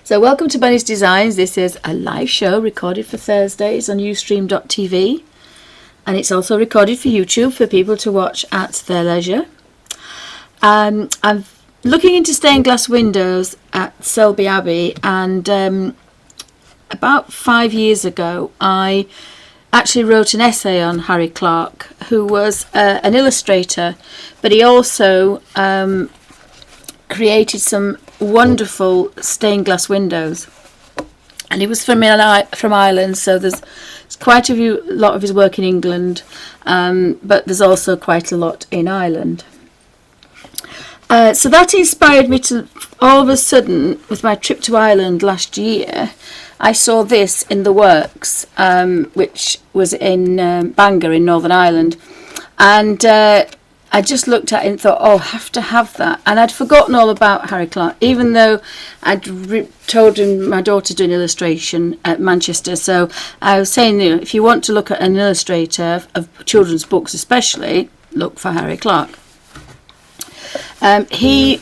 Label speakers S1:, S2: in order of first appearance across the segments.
S1: So welcome to Bunny's Designs. This is a live show recorded for Thursdays on ustream.tv, and it's also recorded for YouTube for people to watch at their leisure. I'm looking into stained glass windows at Selby Abbey, and about 5 years ago I actually wrote an essay on Harry Clarke, who was an illustrator, but he also created some wonderful stained glass windows, and he was from Ireland, so there's quite a lot of his work in England, but there's also quite a lot in Ireland. So that inspired me to, all of a sudden, with my trip to Ireland last year, I saw this in the works, which was in Bangor in Northern Ireland, and I just looked at it and thought, oh, I have to have that. And I'd forgotten all about Harry Clarke, even though I'd told him my daughter's doing illustration at Manchester. So I was saying, you know, if you want to look at an illustrator of children's books especially, look for Harry Clarke. He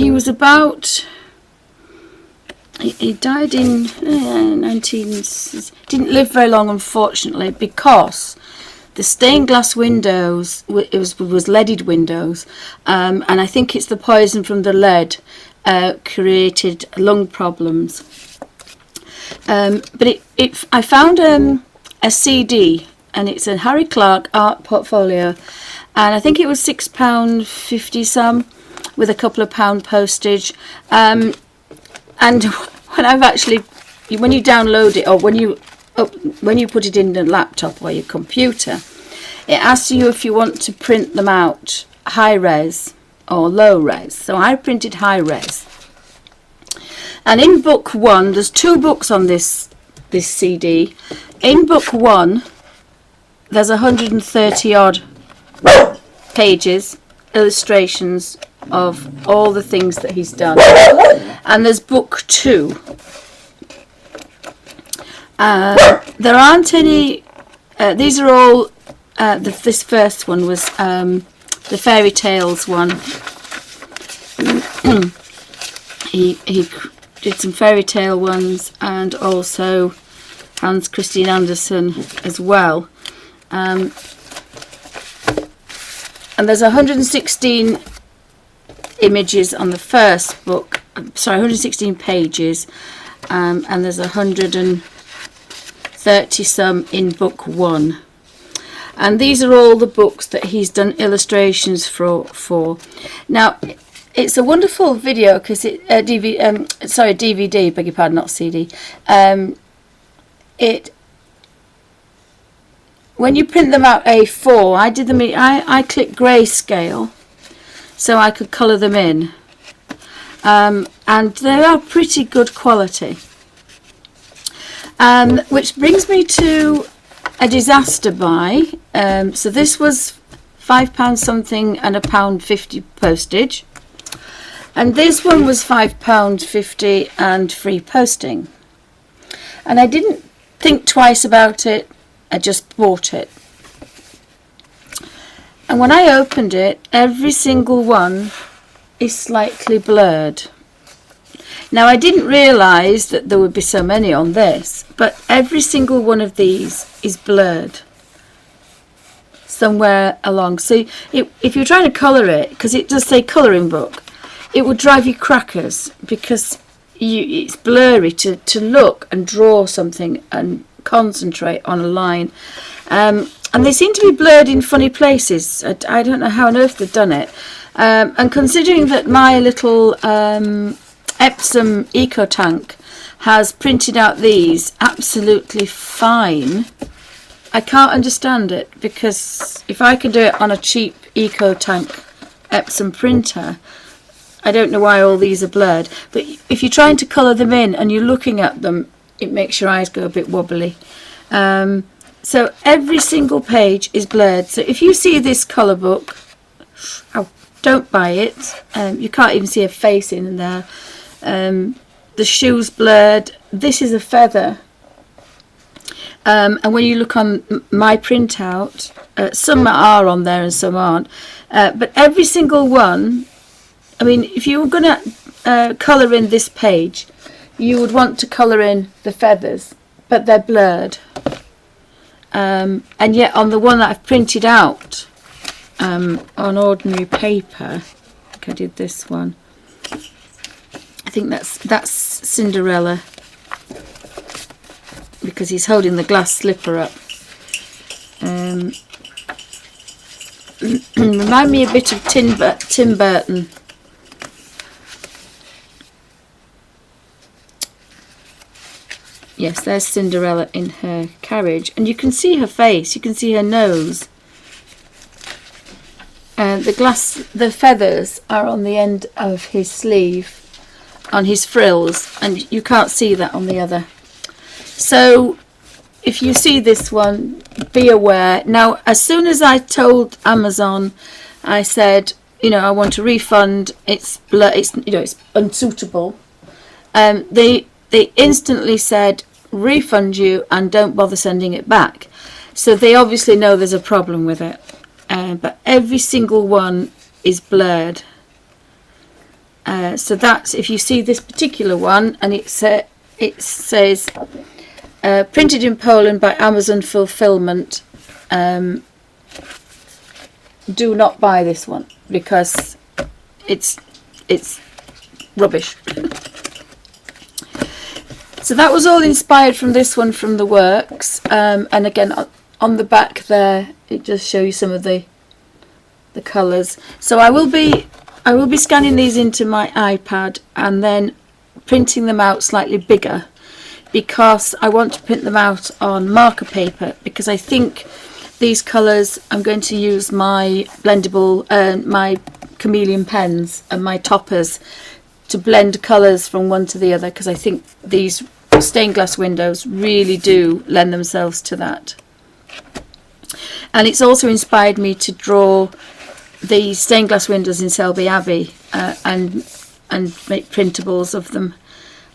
S1: was about... He died in 19... Didn't live very long, unfortunately, because... the stained glass windows, it was leaded windows, and I think it's the poison from the lead created lung problems. But I found a CD, and it's a Harry Clarke art portfolio, and I think it was £6.50 some, with a couple of pound postage. And when you download it, or when you put it in the laptop or your computer, it asks you if you want to print them out high res or low res. So I printed high res. And in book one, there's 2 books on this CD. In book one, there's 130 odd pages, illustrations of all the things that he's done. And there's book 2. There aren't any. These are all. This first one was the fairy tales one. he did some fairy tale ones, and also Hans Christian Andersen as well. And there's 116 images on the first book. Sorry, 116 pages, and there's 130 some in book 1. And these are all the books that he's done illustrations for. Now, it's a wonderful video, because DVD, beg your pardon, not CD. When you print them out A4, I clicked grayscale, so I could colour them in, and they are pretty good quality. Which brings me to a disaster buy. So this was £5 something and £1.50 postage, and this one was £5.50 and free posting, and I didn't think twice about it. I just bought it, and when I opened it, every single one is slightly blurred. Now, I didn't realise that there would be so many on this, but every single one of these is blurred somewhere along. So if you're trying to colour it, because it does say colouring book, it would drive you crackers, because it's blurry to look and draw something and concentrate on a line. And they seem to be blurred in funny places. I don't know how on earth they've done it. And considering that my little... Epsom Eco Tank has printed out these absolutely fine, I can't understand it, because if I can do it on a cheap Eco Tank Epsom printer, I don't know why all these are blurred. But if you're trying to colour them in and you're looking at them, it makes your eyes go a bit wobbly. So every single page is blurred. So if you see this colour book, don't buy it. You can't even see a face in there. The shoe's blurred. This is a feather, and when you look on my printout, some are on there and some aren't, but every single one, I mean, if you were going to colour in this page, you would want to colour in the feathers, but they're blurred. And yet on the one that I've printed out on ordinary paper, I think I did this one, I think that's Cinderella, because he's holding the glass slipper up. Remind me a bit of Tim Burton. Yes, there's Cinderella in her carriage, and you can see her face, you can see her nose. The feathers are on the end of his sleeve, on his frills, and you can't see that on the other. So if you see this one, be aware. Now, as soon as I told Amazon, I said, you know, I want a refund, it's unsuitable. They instantly said, refund you and don't bother sending it back. So they obviously know there's a problem with it. But every single one is blurred. So that's, if you see this particular one, and it says printed in Poland by Amazon Fulfillment, do not buy this one because it's rubbish. So that was all inspired from this one from the works, and again on the back there it just shows you some of the colours. So I will be scanning these into my iPad and then printing them out slightly bigger, because I want to print them out on marker paper, because I think these colours I'm going to use my blendable my chameleon pens and my toppers to blend colours from one to the other, because I think these stained glass windows really do lend themselves to that. And it's also inspired me to draw the stained glass windows in Selby Abbey and make printables of them.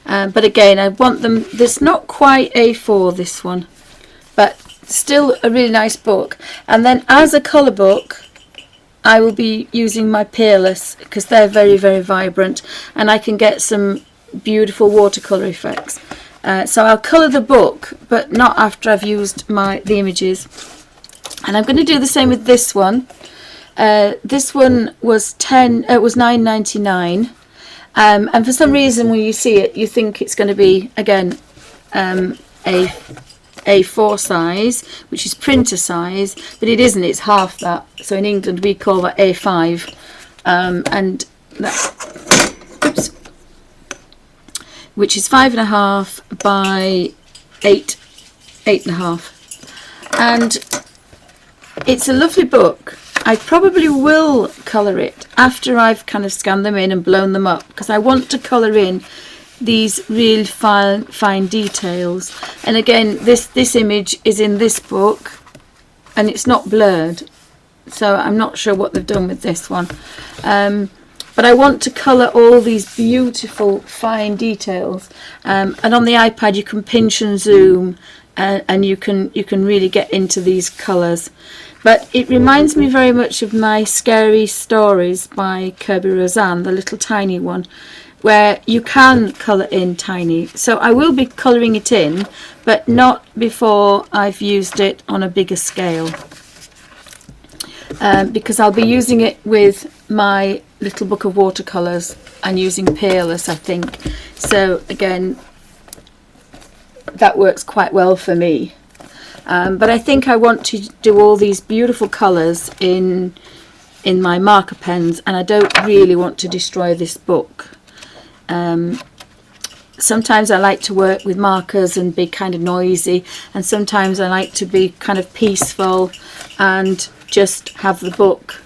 S1: But again, I want them, there's not quite A4 this one, but still a really nice book. And then as a colour book, I will be using my Peerless, because they're very, very vibrant, and I can get some beautiful watercolour effects. So I'll colour the book, but not after I've used the images. And I'm going to do the same with this one. This one was $9.99, and for some reason when you see it, you think it's going to be again a A4 size, which is printer size, but it isn't. It's half that. So in England we call that A5, and that, which is 5.5 by 8.5, and it's a lovely book. I probably will colour it after I've kind of scanned them in and blown them up, because I want to colour in these real fine details. And again, this image is in this book and it's not blurred, so I'm not sure what they've done with this one. But I want to colour all these beautiful fine details, and on the iPad you can pinch and zoom, and you can really get into these colours. But it reminds me very much of my Scary Stories by Kirby Roseanne, the little tiny one, where you can colour in tiny. So I will be colouring it in, but not before I've used it on a bigger scale, because I'll be using it with my little book of watercolours and using Peerless, I think. So again, that works quite well for me. But I think I want to do all these beautiful colours in my marker pens, and I don't really want to destroy this book. Sometimes I like to work with markers and be kind of noisy, and sometimes I like to be kind of peaceful and just have the book,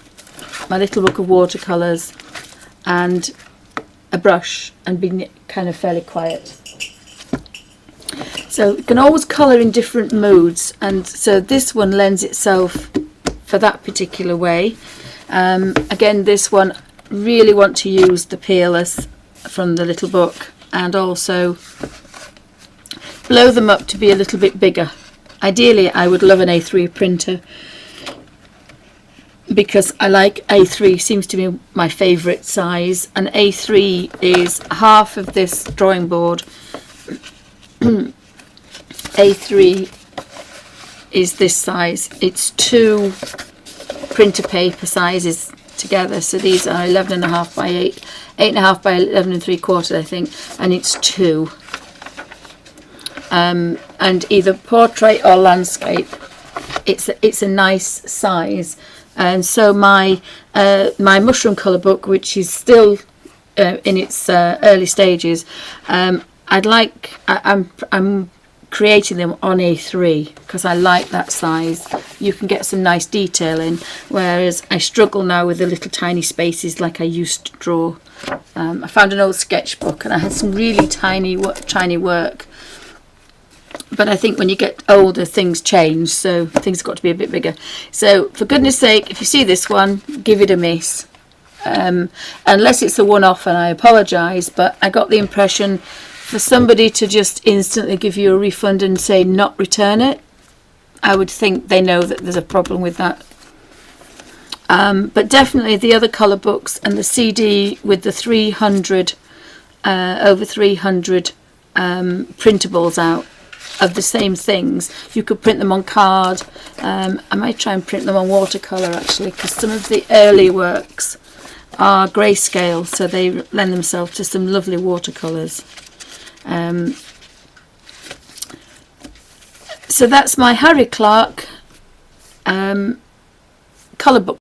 S1: my little book of watercolours and a brush, and be kind of fairly quiet. So you can always colour in different moods, and so this one lends itself for that particular way. Again, this one really want to use the Peerless from the little book, and also blow them up to be a little bit bigger. Ideally I would love an A3 printer, because I like A3, seems to be my favourite size, and A3 is half of this drawing board. A3 is this size. It's 2 printer paper sizes together, so these are 11.5 by 8, 8.5 by 11.75, I think, and it's 2. And either portrait or landscape. It's a nice size. And so my mushroom colour book, which is still in its early stages, I'm creating them on A3 because I like that size. You can get some nice detail in, whereas I struggle now with the little tiny spaces like I used to draw. I found an old sketchbook and I had some really tiny work. But I think when you get older, things change, so things have got to be a bit bigger. So, for goodness sake, if you see this one, give it a miss. Unless it's a one-off, and I apologise, but I got the impression for somebody to just instantly give you a refund and say not return it, I would think they know that there's a problem with that. But definitely the other colour books and the CD with the 300, over 300 printables out, of the same things. You could print them on card. I might try and print them on watercolour actually, because some of the early works are grayscale, so they lend themselves to some lovely watercolours. So that's my Harry Clarke colour book